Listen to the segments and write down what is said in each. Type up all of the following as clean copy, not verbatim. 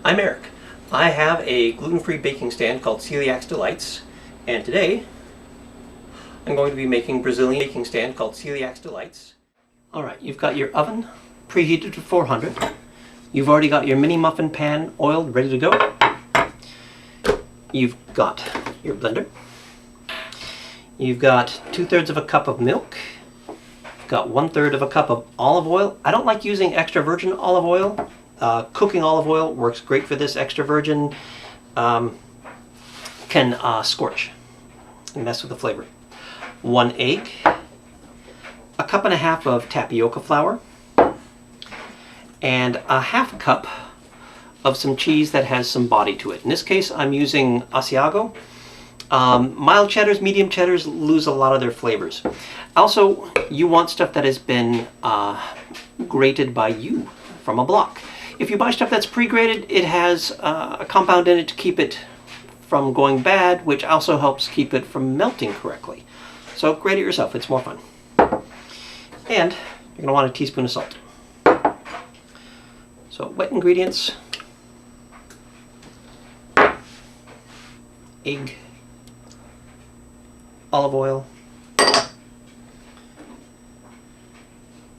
I'm Eric. I have a gluten-free baking stand called Celiac's Delights, and today I'm going to be making Brazilian baking stand called Celiac's Delights. Alright, you've got your oven preheated to 400. You've already got your mini-muffin pan oiled, ready to go. You've got your blender. You've got 2/3 of a cup of milk. You've got 1/3 of a cup of olive oil. I don't like using extra virgin olive oil. Cooking olive oil works great for this. Extra virgin can scorch and mess with the flavor. 1 egg, a cup and a half of tapioca flour, and a half cup of some cheese that has some body to it. In this case, I'm using asiago. Mild cheddars, medium cheddars lose a lot of their flavors. Also, you want stuff that has been grated by you from a block. If you buy stuff that's pre-grated, it has a compound in it to keep it from going bad, which also helps keep it from melting correctly. So grate it yourself, it's more fun. And you're going to want a teaspoon of salt. So wet ingredients, egg, olive oil,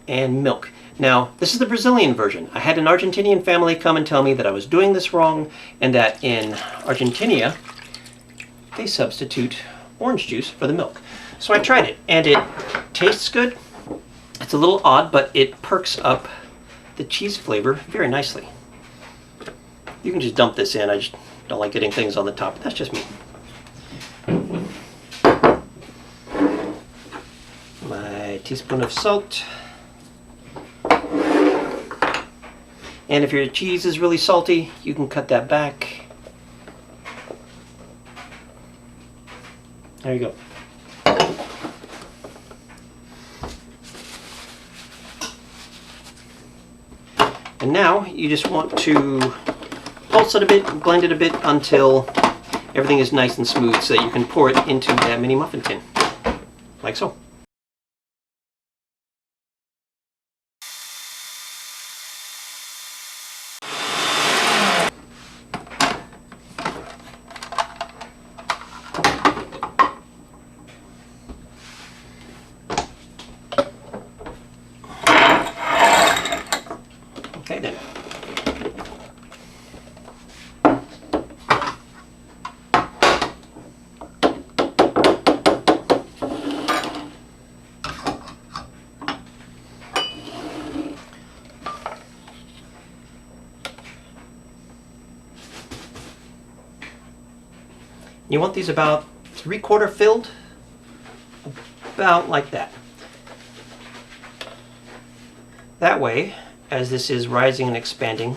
and milk. Now, this is the Brazilian version. I had an Argentinian family come and tell me that I was doing this wrong and that in Argentina, they substitute orange juice for the milk. So I tried it and it tastes good. It's a little odd, but it perks up the cheese flavor very nicely. You can just dump this in. I just don't like getting things on the top. That's just me. My teaspoon of salt. And if your cheese is really salty, you can cut that back. There you go. And now you just want to pulse it a bit, blend it a bit until everything is nice and smooth so that you can pour it into that mini muffin tin, like so. Okay then. You want these about 3/4 filled, about like that. That way, as this is rising and expanding,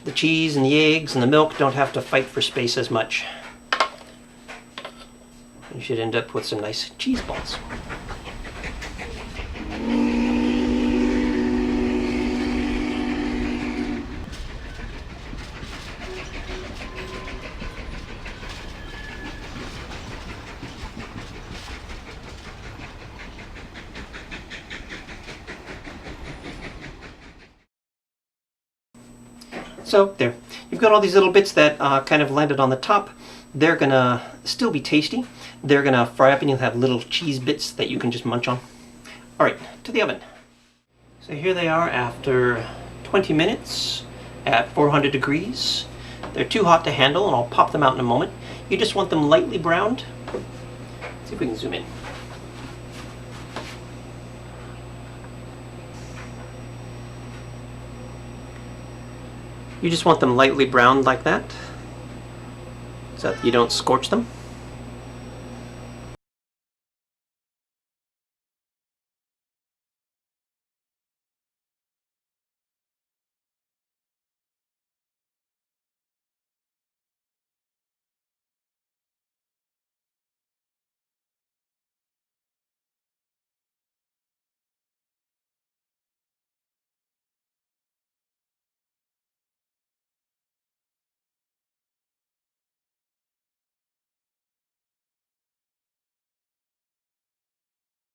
the cheese and the eggs and the milk don't have to fight for space as much. You should end up with some nice cheese balls. So there, you've got all these little bits that kind of landed on the top. They're gonna still be tasty. They're gonna fry up and you'll have little cheese bits that you can just munch on. All right, to the oven. So here they are after 20 minutes at 400 degrees. They're too hot to handle and I'll pop them out in a moment. You just want them lightly browned. Let's see if we can zoom in. You just want them lightly browned like that, so that you don't scorch them.